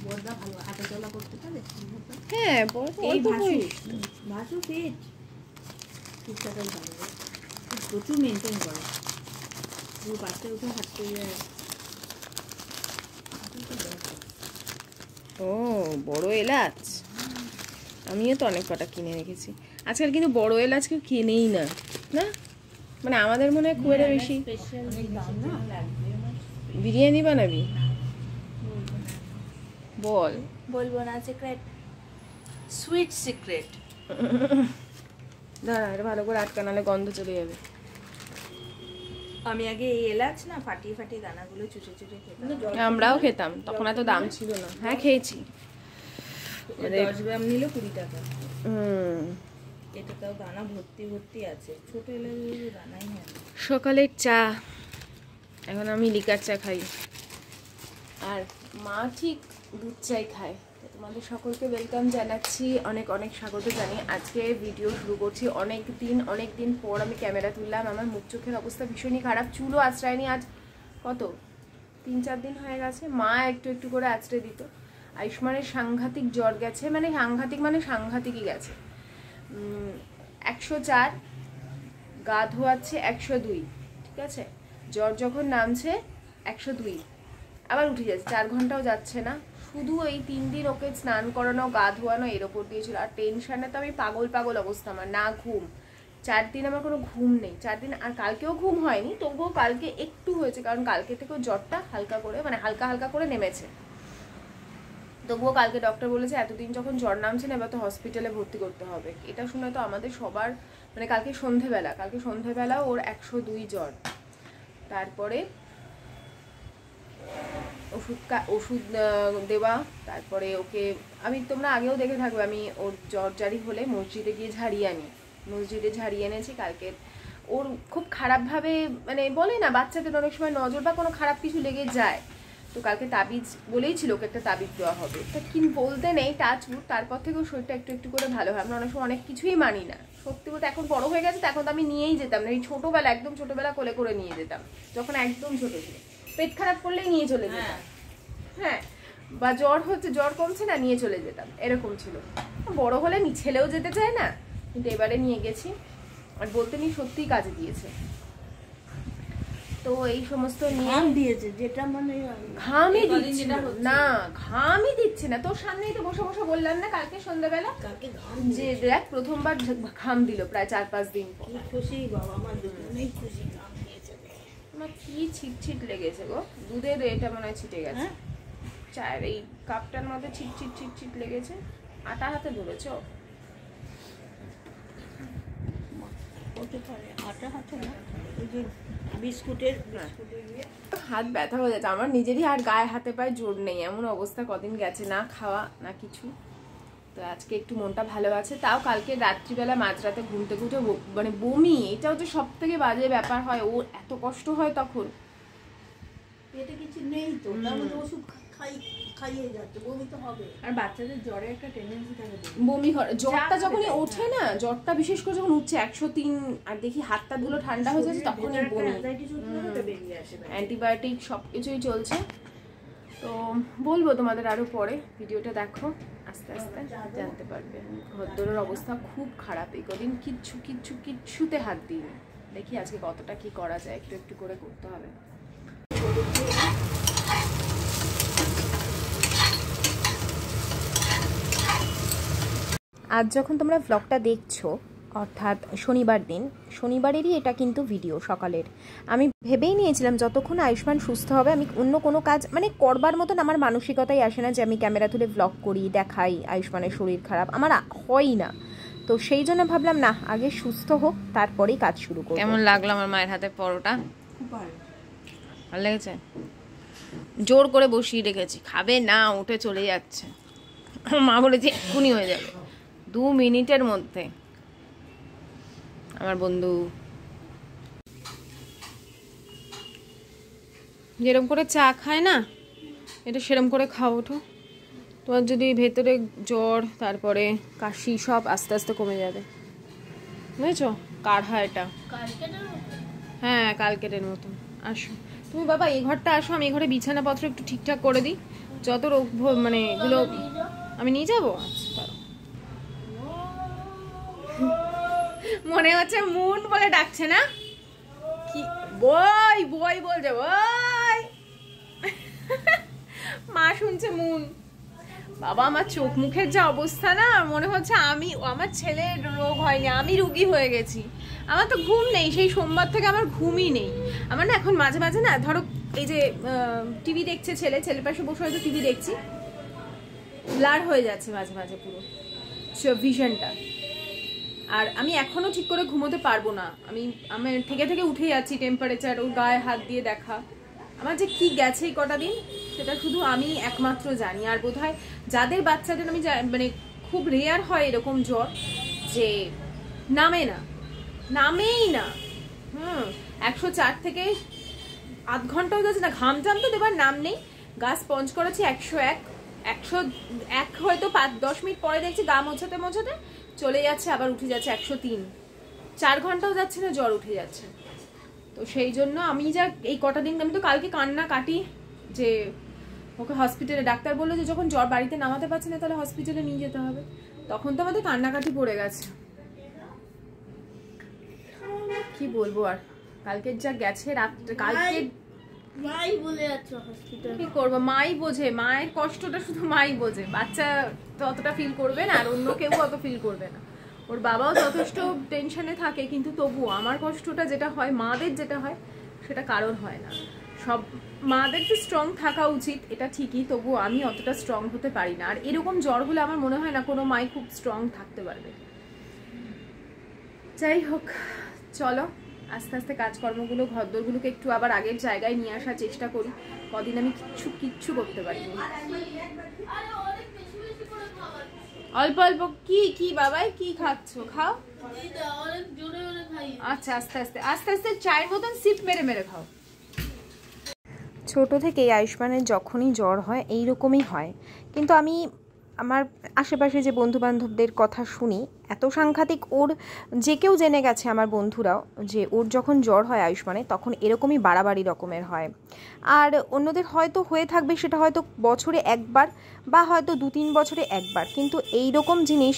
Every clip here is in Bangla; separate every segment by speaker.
Speaker 1: বড়দা ভালো হাঁটা চলা করতে পারে।
Speaker 2: হ্যাঁ
Speaker 1: এই ভাসু ফিট ফিটটাও ভালো, প্রচুর মেনটেন করে, পুরো পাশে উঠে হাঁটতে যায়।
Speaker 2: ও বড় এলাচ, আমিও তো অনেক কটা কিনে রেখেছি। আজকাল কিন্তু বড় এলাচ কেউ কিনেই না, না মানে আমাদের মনে হয় খুব একটা বেশি। বিরিয়ানি বানাবি? বল।
Speaker 1: বলবো না, সিক্রেট, সুইট সিক্রেট।
Speaker 2: দাঁড়া, এটা ভালো করে আটকা, নাহলে গন্ধ চলে যাবে।
Speaker 1: আমি আগে এই এলাচ না ফাটিয়ে ফাটিয়ে দানাগুলো চুচে চুচে খেতাম।
Speaker 2: আমরাও খেতাম, তখন এত দাম ছিল না। হ্যাঁ খেয়েছি।
Speaker 1: 10 গ্রাম নিল 20 টাকা। এটা তাও দানা ভর্তি ভর্তি আছে, ছোট এলাচগুলো দানাই হয়।
Speaker 2: সকালের চা, এখন আমি লিকার চা খাই, আর মা ঠিক দুধ চাই খায়। তোমাদের সকলকে ওয়েলকাম জানাচ্ছি, অনেক অনেক স্বাগত জানি। আজকে ভিডিও শুরু করছি। অনেক দিন পর আমি ক্যামেরা তুললাম। আমার মুখ চোখের অবস্থা ভীষণই খারাপ, চুলও আঁচড়ায়নি। আজ কত 3-4 দিন হয়ে গেছে। মা একটু একটু করে আঁচড়ে দিত। আয়ুষ্মানের সাংঘাতিক জ্বর গেছে, মানে সাংঘাতিকই গেছে। 104, গা ধোয়াচ্ছে 102, ঠিক আছে। জ্বর যখন নামছে 102, আবার উঠে যাচ্ছে, 4 ঘন্টাও যাচ্ছে না। শুধু এই 3 দিন ওকে স্নান করানো, গা ধোয়ানো এর ওপর দিয়েছিল। আর টেনশনে তো আমি পাগল অবস্থা আমার, না ঘুম। 4 দিন আমার কোনো ঘুম নেই, 4 দিন। আর কালকেও ঘুম হয়নি, তবুও কালকে একটু হয়েছে, কারণ কালকে থেকেও জ্বরটা হালকা করে, মানে হালকা করে নেমেছে। তবুও কালকে ডক্টর বলেছে এতদিন যখন জ্বর নামছে না, এবার তো হসপিটালে ভর্তি করতে হবে। এটা শুনে তো আমাদের সবার, মানে কালকে সন্ধেবেলা ওর 102 জ্বর। তারপরে ওষুধ দেওয়া, তারপরে ওকে তোমরা আগেও দেখে থাকবে, আমি ওর জ্বর জারি হলে মসজিদে গিয়ে মসজিদে ঝাড়িয়ে এনেছি। কালকে ওর খুব খারাপভাবে, মানে বলে না বাচ্চাদের অনেক সময় নজর বা কোনো খারাপ কিছু লেগে যায়, তো কালকে তাবিজ বলেই ছিল ওকে একটা তাবিজ দেওয়া হবে। তা কি বলতে নেই, টাচউড, তারপর থেকেও শরীরটা একটু একটু করে ভালো হয়। আমরা অনেক সময় অনেক কিছুই মানি না, সত্যি বলতে। এখন বড় হয়ে গেছে, তখন তো আমি নিয়েই যেতাম না। এই একদম ছোটবেলা কোলে করে নিয়ে যেতাম, যখন একদম ছোট ছিল। পেট খারাপ করলেই নিয়ে চলে যেতাম, হ্যাঁ, বা জ্বর কমছে না, নিয়ে চলে যেতাম, এরকম ছিল। বড় হলে ছেলেও যেতে চায় না, কিন্তু এবারে নিয়ে গেছি। আর বলতে নেই, সত্যিই কাজে দিয়েছে। তো এই সমস্ত নিয়ে
Speaker 1: দিয়েছে, যেটা মানে
Speaker 2: ঘামই দিচ্ছে না। তোর সামনেই তো বসে বললাম না কালকে সন্ধ্যাবেলা, যে দেখ প্রথমবার ঘাম দিল প্রায় 4-5 দিন পর।
Speaker 1: খুশি বাবা, আমার দুজনেই খুশি। ঘাম দিয়েছে,
Speaker 2: আমার কি ছিট লেগেছে গো, দুধের এটা মনে হয় ছিটে গেছে। চায়ের এই কাপটার মধ্যে ছিট লেগেছে। আটা হাতে ধরেছো?
Speaker 1: আটা হাতে না, ওই যে বিস্কুটের
Speaker 2: হাত ব্যথা হয়ে যাচ্ছে আমার নিজেরই। আর গায়ে হাতে পায়ে জোর নেই, এমন অবস্থা কদিন গেছে, না খাওয়া না কিছু। তো আজকে একটু মনটা ভালো আছে। তাও কালকে রাত্রিবেলা মাঝরাতে ঘুমতে মানে বমি, এটা হচ্ছে সব থেকে বাজে ব্যাপার হয়। ওর এত কষ্ট হয় তখন,
Speaker 1: পেটে কিছু নেই তো, ওষুধ খাইয়ে যাচ্ছে, বমি তো হবে। আর বাচ্চাদের জ্বরে একটা টেন্ডেন্সি থাকে
Speaker 2: বমি করে। জ্বরটা যখনই ওঠে না, জ্বরটা বিশেষ করে যখন উঠছে 103, আর দেখি হাতটা গুলো ঠান্ডা হয়ে যাচ্ছে, তখনই বমি। অ্যান্টিবায়োটিক সবকিছুই চলছে। তো বলবো তোমাদের আরো পরে, ভিডিওটা দেখো, আস্তে আস্তে জানতে পারবে। ঘরদোরের অবস্থা খুব খারাপ এই কদিন, কিচ্ছুতে হাত দিইনি। দেখি আজকে কতটা কি করা যায়, একটু একটু করে করতে হবে। আজ যখন তোমরা ব্লগটা দেখছো, অর্থাৎ শনিবারেরই এটা কিন্তু ভিডিও সকালের। আমি ভেবেই নিয়েছিলাম যতক্ষণ আয়ুষ্মান সুস্থ হবে আমি অন্য কোনো কাজ মানে করবার মতন আমার মানসিকতাই আসে না, যে আমি ক্যামেরা তুলে ব্লগ করি, দেখাই আয়ুষ্মানের শরীর খারাপ, আমার হয় না। তো সেই জন্য ভাবলাম না, আগে সুস্থ হোক, তারপরেই কাজ শুরু করব। কেমন লাগলো আমার মায়ের হাতে পরোটা?
Speaker 1: খুব ভালো
Speaker 2: লেগেছে। জোর করে বসিয়ে রেখেছি, খাবে না, উঠে চলে যাচ্ছে। মা বলেছে এক্ষুনি হয়ে যাবে, 2 মিনিটের মধ্যে। আমার বন্ধু যেরকম করে চা খায় না, এটা সেরকম করে খাও। ওঠো, তোমার যদি ভেতরে জ্বর, তারপরে কাশি, সব আস্তে আস্তে কমে যাবে, বুঝেছো? কাঢ়া এটা, হ্যাঁ কালকেটের মতন। আসো তুমি বাবা, এই ঘরটা আসো, আমি এই ঘরে বিছানাপত্র একটু ঠিকঠাক করে দিই। যত রোগ মানে এগুলো আমি নিয়ে যাবো। আচ্ছা, মনে হচ্ছে মুন বলে ডাকছে না কি? বই বই বলছে বই। মা শুনছে মুন। বাবা আমার চোখ মুখের যা অবস্থা না, মনে হচ্ছে আমার ছেলের রোগ হয়নি, আমি রুগী হয়ে গেছি। আমার তো ঘুম নেই, সেই সোমবার থেকে আমার ঘুমই নেই। আমার না এখন মাঝে মাঝে না, ধরো এই যে টিভি দেখছে ছেলের পাশে বসে হয়তো টিভি দেখছি, ব্লার হয়ে যাচ্ছে মাঝে মাঝে পুরো ভিশনটা। আর আমি এখনো ঠিক করে ঘুমোতে পারবো না, আমি থেকে উঠে যাচ্ছি, টেম্পারেচার ওর গায়ে হাত দিয়ে দেখা। আমার যে কি গেছে এই কটা দিন সেটা শুধু আমি একমাত্র জানি। আর বোধহয় যাদের বাচ্চাদের আমি মানে খুব রেয়ার হয় এরকম জ্বর যে নামেই না। 104 থেকে আধ ঘন্টাও যাচ্ছে না, ঘাম জাম তো দেবার নাম নেই। গা স্পঞ্জ করেছি 101 হয়তো 5-10 মিনিট পরে দেখছি গা মোছাতে মোছাতে চলে যাচ্ছে, আবার উঠে যাচ্ছে 103। 4 ঘন্টাও যাচ্ছে না, জ্বর উঠে যাচ্ছে। তো সেই জন্য আমি এই কটা দিন, আমি তো কালকে কান্না কাটি যে ওকে হসপিটালে, ডাক্তার বললো যে যখন জ্বর বাড়িতে নামাতে পারছে না তাহলে হসপিটালে নিয়ে যেতে হবে। তখন তো আমাদের কান্নাকাটি পড়ে গেছে। কি বলবো আর, কালকে যা গেছে রাত্রে, কালকে
Speaker 1: মাই বলে যাচ্ছে হসপিটাল।
Speaker 2: কি করবো, মাই বোঝে, মায়ের কষ্টটা শুধু মাই বোঝে। বাচ্চা তো অতটা ফিল করবে না, আর অন্য কেউ অত ফিল করবে না। ওর বাবাও যথেষ্ট টেনশনে থাকে, কিন্তু তবুও আমার কষ্টটা যেটা হয়, মাদের যেটা হয়, সেটা কারণ হয় না। সব মাদের তো স্ট্রং থাকা উচিত, এটা ঠিকই, তবুও আমি অতটা স্ট্রং হতে পারি না। আর এরকম জ্বর হলে আমার মনে হয় না কোনো মাই খুব স্ট্রং থাকতে পারবে। যাই হোক, চলো আস্তে আস্তে কাজকর্মগুলো, ঘরদোরগুলোকে একটু আবার আগের জায়গায় নিয়ে আসার চেষ্টা করি। কদিন আমি কিচ্ছু করতে পারিনি। অল্প অল্প কি বাবাই কি খাচ্ছ? খাও। আচ্ছা, আস্তে আস্তে চায়ের মতন সিপ মেরে মেরে খাও। ছোট থেকেই আয়ুষ্মানের যখনই জ্বর হয় এইরকমই হয়। কিন্তু আমি আমার আশেপাশে যে বন্ধুবান্ধবদের কথা শুনি, এত সাংঘাতিক, ওর যে কেউ জেনে গেছে আমার বন্ধুরাও, যে ওর যখন জ্বর হয় আয়ুষ্মানের তখন এরকমই বাড়াবাড়ি রকমের হয়। আর অন্যদের হয়তো হয়ে থাকবে সেটা হয়তো বছরে একবার বা হয়তো 2-3 বছরে একবার, কিন্তু এই রকম জিনিস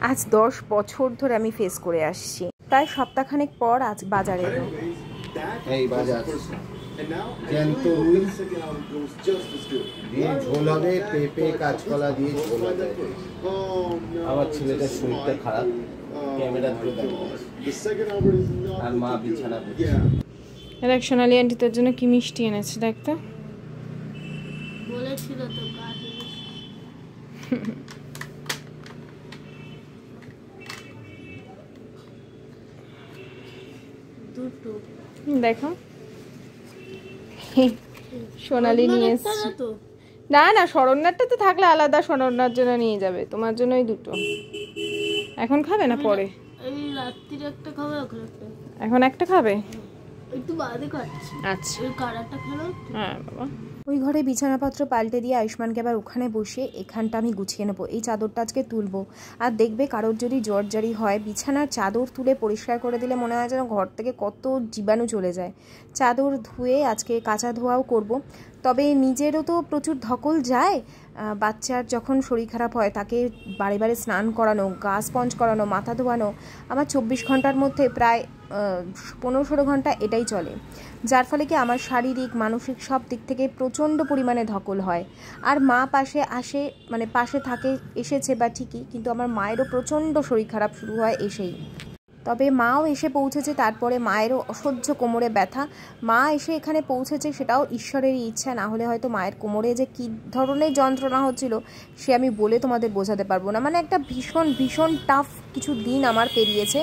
Speaker 2: আজ 10 বছর ধরে আমি ফেস করে আসছি। প্রায় সপ্তাহখানেক পর আজ বাজারে এলো।
Speaker 3: এই বাজার জ্যান্ত রুই দিয়ে ঝোল হবে, পেঁপে কাঁচকলা দিয়ে ঝোল হবে। আমার ছেলেটার শরীরটা খারাপ, ক্যামেরা ধরে দেখো, আর মা বিছানা করছে।
Speaker 2: দেখ সোনালি আন্টি তোর জন্য কি মিষ্টি এনেছে, দেখ তো।
Speaker 1: বলেছিল তো দুটো
Speaker 2: দেখো সোনালি নিয়ে এসছে। না শরণ্যারটা তো থাকলে আলাদা, শরণ্যার জন্য নিয়ে যাবে, তোমার জন্যই দুটো। এখন খাবে না পরে?
Speaker 1: এই রাত্রির একটা খাবে,
Speaker 2: এখন একটা খাবে,
Speaker 1: একটু বাদে খাচ্ছি।
Speaker 2: আচ্ছা,
Speaker 1: ওই কারাটা খেলো।
Speaker 2: হ্যাঁ বাবা।
Speaker 4: ওই ঘরে বিছানাপত্র পাল্টে দিয়ে আয়ুষ্মানকে আবার ওখানে বসিয়ে এখানটা আমি গুছিয়ে নেবো। এই চাদরটা আজকে তুলবো। আর দেখবে কারোর যদি জ্বর জারি হয়, বিছানার চাদর তুলে পরিষ্কার করে দিলে মনে হয় যেন ঘর থেকে কত জীবাণু চলে যায়। চাদর ধুয়ে আজকে কাচা ধোয়াও করব। তবে নিজেরও তো প্রচুর ধকল যায়। বাচ্চার যখন শরীর খারাপ হয় তাকে বারে বারে স্নান করানো, গা স্পঞ্জ করানো, মাথা ধোয়ানো, আমার 24 ঘন্টার মধ্যে প্রায় 15-16 ঘন্টা এটাই চলে। যার ফলে কি আমার শারীরিক মানসিক সব দিক থেকে প্রচণ্ড পরিমাণে ধকল হয়। আর মা পাশে আসে, মানে পাশে থাকে, এসেছে বা ঠিকই, কিন্তু আমার মায়েরও প্রচণ্ড শরীর খারাপ শুরু হয় এসেই। তবে মাও এসে পৌঁছেছে, তারপরে মায়েরও অসহ্য কোমরে ব্যথা। মা এসে এখানে পৌঁছেছে সেটাও ঈশ্বরেরই ইচ্ছা, না হলে হয়তো মায়ের কোমরে যে কী ধরনের যন্ত্রণা হচ্ছিল সে আমি বলে তোমাদের বোঝাতে পারবো না। মানে একটা ভীষণ টাফ কিছু দিন আমার পেরিয়েছে।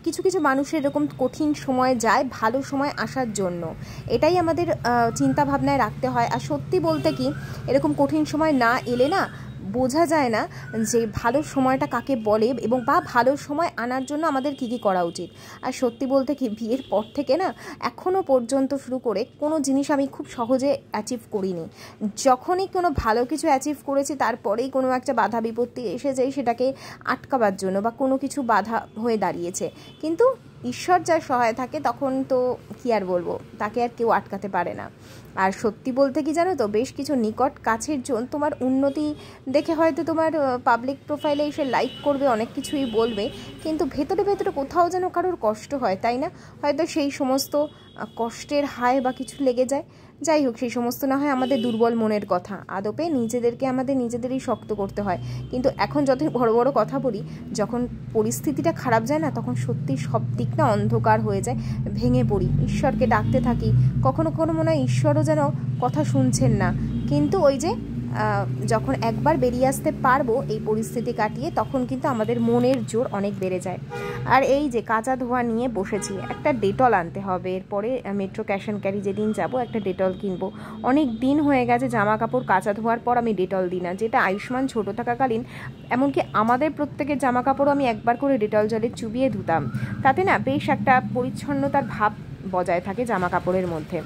Speaker 4: কিছু কিছু মানুষের এরকম কঠিন সময় যায় ভালো সময় আসার জন্য, এটাই আমাদের চিন্তা ভাবনায় রাখতে হয়। আর সত্যি বলতে কি, এরকম কঠিন সময় না এলে না বোঝা যায় না যে ভালো সময়টা কাকে বলে, এবং বা ভালো সময় আনার জন্য আমাদের কী কী করা উচিত। আর সত্যি বলতে কি, বিয়ের পর থেকে না এখনও পর্যন্ত শুরু করে কোনো জিনিস আমি খুব সহজে অ্যাচিভ করিনি। যখনই কোনো ভালো কিছু অ্যাচিভ করেছি তারপরেই কোনো একটা বাধা বিপত্তি এসে যায় সেটাকে আটকাবার জন্য, বা কোনো কিছু বাধা হয়ে দাঁড়িয়েছে। কিন্তু ঈশ্বর যার সহায় থাকে তখন তো কী আর বলবো, তাকে আর কেউ আটকাতে পারে না। আর সত্যি বলতে কি জানো তো, বেশ কিছু নিকট কাছের জন তোমার উন্নতি দেখে হয়তো তোমার পাবলিক প্রোফাইলে এসে লাইক করবে, অনেক কিছুই বলবে, কিন্তু ভেতরে ভেতরে কোথাও যেন কারোর কষ্ট হয়, তাই না? হয়তো সেই সমস্ত কষ্টের হায় বা কিছু লেগে যায়। যাই হোক, সেই সমস্ত না হয় আমাদের দুর্বল মনের কথা, আদপে নিজেদেরকে আমাদের নিজেদেরই শক্ত করতে হয়। কিন্তু এখন যতই বড় বড় কথা বলি, যখন পরিস্থিতিটা খারাপ যায় না, তখন সত্যি সব দিক না অন্ধকার হয়ে যায়, ভেঙে পড়ি, ঈশ্বরকে ডাকতে থাকি। কখনো কখনো মনে হয় ঈশ্বরও যেন কথা শুনছেন না, কিন্তু ওই যে যখন একবার বেরিয়ে আসতে পারবো এই পরিস্থিতি কাটিয়ে, তখন কিন্তু আমাদের মনের জোর অনেক বেড়ে যায়। আর এই যে কাঁচা ধোয়া নিয়ে বসেছি, একটা ডেটল আনতে হবে, এরপরে মেট্রো ক্যাশ অ্যান্ড ক্যারি যেদিন যাব একটা ডেটল কিনবো। অনেক দিন হয়ে গেছে জামা কাপড় কাঁচা ধোয়ার পর আমি ডেটল দিই না, যেটা আয়ুষ্মান ছোটো থাকাকালীন এমনকি আমাদের প্রত্যেকের জামা কাপড়ও আমি একবার করে ডেটল জলে চুবিয়ে ধুতাম, তাতে না বেশ একটা পরিচ্ছন্নতার ভাব বজায় থাকে জামা কাপড়ের মধ্যে।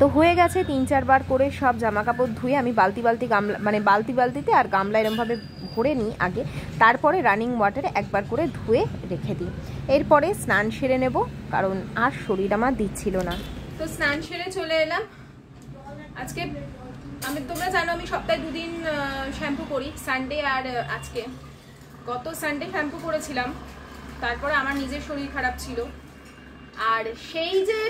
Speaker 4: তো হয়ে গেছে 3-4 বার করে সব জামা কাপড় ধুয়ে আমি গামলা, মানে বালতিতে আর গামলা এরমভাবে ভরে নিই আগে, তারপরে রানিং ওয়াটারে একবার করে ধুয়ে রেখে দিই। এরপরে স্নান সেরে নেব, কারণ আর শরীর আমার দিচ্ছিল না।
Speaker 2: তো স্নান সেরে চলে এলাম। আজকে তোমরা জানো আমি সপ্তাহে 2 দিন শ্যাম্পু করি, সানডে আর আজকে। গত সানডে শ্যাম্পু করেছিলাম, তারপরে আমার নিজের শরীর খারাপ ছিল, আর সেই যে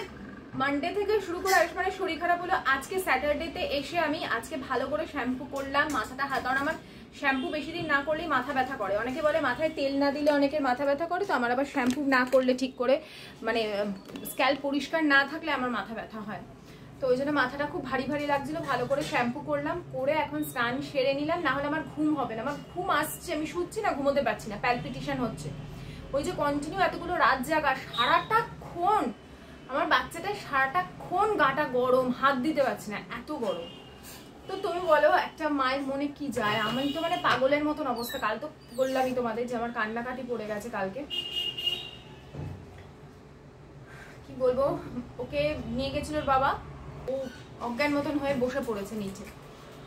Speaker 2: মানডে থেকে শুরু করে আয়ুষ্মানের শরীর খারাপ হলো, আজকে স্যাটারডেতে এসে আমি আজকে ভালো করে শ্যাম্পু করলাম, মাথাটা কারণ আমার শ্যাম্পু বেশি দিন না করলেই মাথা ব্যথা করে। অনেকে বলে মাথায় তেল না দিলে অনেকের মাথা ব্যথা করে, তো আমার আবার শ্যাম্পু না করলে ঠিক করে, মানে স্ক্যাল্প পরিষ্কার না থাকলে আমার মাথা ব্যথা হয়। তো ওই জন্য মাথাটা খুব ভারী ভারী লাগছিল, ভালো করে শ্যাম্পু করলাম, করে এখন স্নান সেরে নিলাম, না হলে আমার ঘুম হবে না। আমার ঘুম আসছে, আমি শুচ্ছি না, ঘুমোতে পারছি না, প্যালপিটেশন হচ্ছে। ওই যে কন্টিনিউ এতগুলো রাত জাগা, সারাটাক্ষণ আমার বাচ্চাটা সারাটাক্ষণ গাটা গরম, হাত দিতে পারছি না, এত গরম। তো তুমি বলো একটা মায়ের মনে কি যায়? আমি তো মানে পাগলের মতন অবস্থা। কাল তো বললামই তোমাদের যে আমার কান্নাকাটি পড়ে গেছে কালকে। কি বলবো, ওকে নিয়ে গেছিল ওর বাবা, ও অজ্ঞান মতন হয়ে বসে পড়েছে নিচে,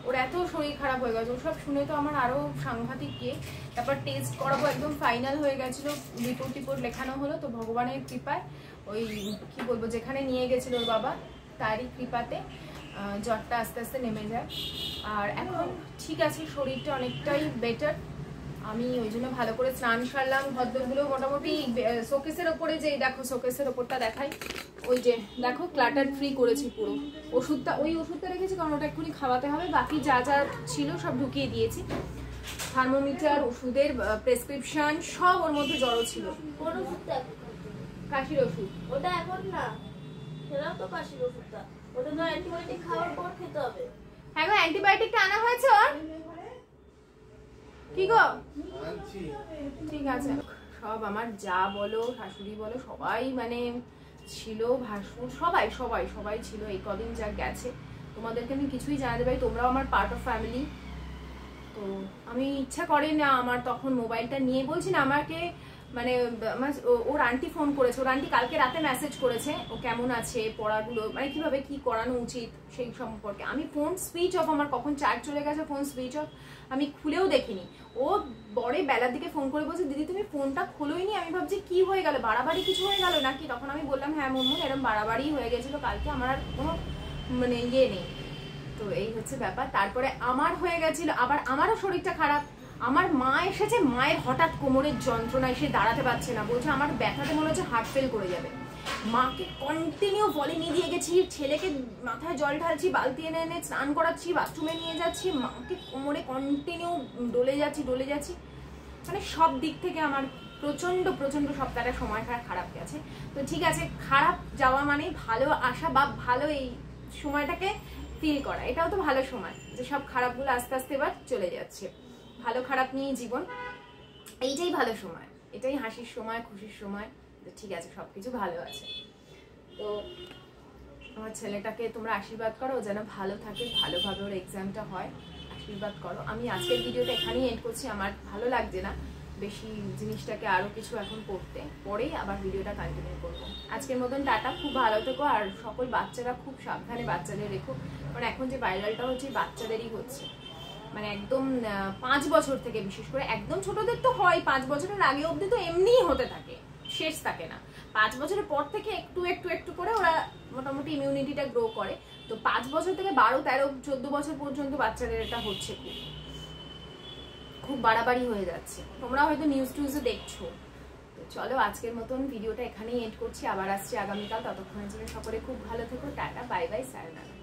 Speaker 2: ওর এত শরীর খারাপ হয়ে গেছে। ওসব শুনে তো আমার আরো সাংঘাতিক গিয়ে, তারপর টেস্ট করাবো, একদম ফাইনাল হয়ে গেছিল, রিপোর্ট লেখানো হলো। তো ভগবানের কৃপায়, ওই কি বলবো, যেখানে নিয়ে গেছিল ওর বাবা তারই কৃপাতে জ্বরটা আস্তে আস্তে নেমে যায়, আর এখন ঠিক আছে, শরীরটা অনেকটাই বেটার। আমি ওই জন্য ভালো করে স্নান সারলাম, ঘরদোরগুলো মোটামুটি শোকেসের ওপরে, যে দেখো শোকেসের ওপরটা দেখাই, ওই যে দেখো ক্লাটার ফ্রি করেছি পুরো। ওই ওষুধটা রেখেছি কারণ ওটা এক্ষুনি খাওয়াতে হবে, বাকি যা যা ছিল সব ঢুকিয়ে দিয়েছি। থার্মোমিটার, ওষুধের প্রেসক্রিপশন সব ওর মধ্যে জড়ো ছিল।
Speaker 1: কোন ওষুধটা?
Speaker 2: কাশির ওষুধ।
Speaker 1: ওটা এখন না, সেটাও তো কাশির ওষুধটা, ওটা তো অ্যান্টিবায়োটিক খাওয়ার পর খেতে হবে।
Speaker 2: হ্যাঁ গো, অ্যান্টিবায়োটিকটা আনা হয়েছে ওর? কি গো? ঠিক আছে। সব আমার যা বলো, শাশুড়ি বলো, সবাই মানে ছিল, ভাসুর সবাই সবাই সবাই ছিল এই কদিন যা গেছে। তোমাদেরকে আমি কিছুই জানাতে পারি, তোমরাও আমার পার্ট অফ ফ্যামিলি। তো আমি ইচ্ছা করে না আমার তখন মোবাইলটা নিয়ে, বলছি না আমাকে মানে ওর আন্টি ফোন করেছে, ওর আন্টি কালকে রাতে মেসেজ করেছে ও কেমন আছে, পড়াগুলো মানে কিভাবে কি করানো উচিত সেই সম্পর্কে। আমি ফোন সুইচ অফ, আমার কখন চার্জ চলে গেছে, ফোন সুইচ অফ, আমি খুলেও দেখিনি। ও বড়ে বেলার দিকে ফোন করে বলছে, দিদি তুমি ফোনটা খোলোইনি। আমি ভাবছি কি হয়ে গেল, বাড়াবাড়ি কিছু হয়ে গেল নাকি। তখন আমি বললাম হ্যাঁ মুনমুন, এরকম বাড়াবাড়ি হয়ে গেছিল কালকে, আমার আর কোনো মানে ইয়ে নেই। তো এই হচ্ছে ব্যাপার। তারপরে আমার হয়ে গেছিল, আবার আমারও শরীরটা খারাপ। আমার মা এসেছে, মায়ের হঠাৎ কোমরের যন্ত্রণা, এসে দাঁড়াতে পারছে না, বলছে আমার ব্যথাতে মনে হচ্ছে হার্ট ফেল করে যাবে। মাকে কন্টিনিউ ভলিনি দিয়ে গেছি, ছেলেকে মাথায় জল ঢালছি, বালতি এনে এনে স্নান করাচ্ছি, বাথরুমে নিয়ে যাচ্ছি, মাকে কোমরে কন্টিনিউ ডলে যাচ্ছি, মানে সব দিক থেকে আমার প্রচন্ড সপ্তাহটা সময়টা খারাপ গেছে। তো ঠিক আছে, খারাপ যাওয়া মানে ভালো আসা বা ভালো এই সময়টাকে ফিল করা, এটাও তো ভালো সময় যে সব খারাপগুলো আস্তে আস্তে এবার চলে যাচ্ছে। ভালো খারাপ নিয়ে জীবন, এইটাই ভালো সময়, এটাই হাসির সময়, খুশির সময়। ঠিক আছে, সবকিছু ভালো আছে। তো আমার ছেলেটাকে তোমরা আশীর্বাদ করো যেন ভালো থাকে, ভালোভাবে ওর এক্সামটা হয়, আশীর্বাদ করো। আমি আজকের ভিডিওটা এখানেই এন্ড করছি, আমার ভালো লাগছে না বেশি জিনিসটাকে আরো কিছু এখন করতে, পরেই আবার ভিডিওটা কন্টিনিউ করবো। আজকের মতন টাটা, খুব ভালো থেকো, আর সকল বাচ্চারা খুব সাবধানে বাচ্চাদের রেখো, কারণ এখন যে ভাইরালটা হচ্ছে বাচ্চাদেরই হচ্ছে, মানে একদম 5 বছর থেকে, বিশেষ করে একদম ছোটদের তো হয়, 5 বছরের আগে অবধি তো এমনিই হতে থাকে, শেষ থাকে না। 5 বছরের পর থেকে একটু একটু একটু করে ওরা মোটামুটি ইমিউনিটিটা গ্রো করে। তো 5 বছর থেকে 12, 13, 14 বছর পর্যন্ত বাচ্চাদের এটা হচ্ছে, খুব বাড়াবাড়ি হয়ে যাচ্ছে। তোমরা হয়তো নিউজ টিউজে দেখছো। তো চলো আজকের মতন ভিডিওটা এখানেই এন্ড করছি, আবার আসছি আগামীকাল। ততক্ষণের জন্য সকলে খুব ভালো থেকো, টাটা, বাই বাই, সায়োনারা।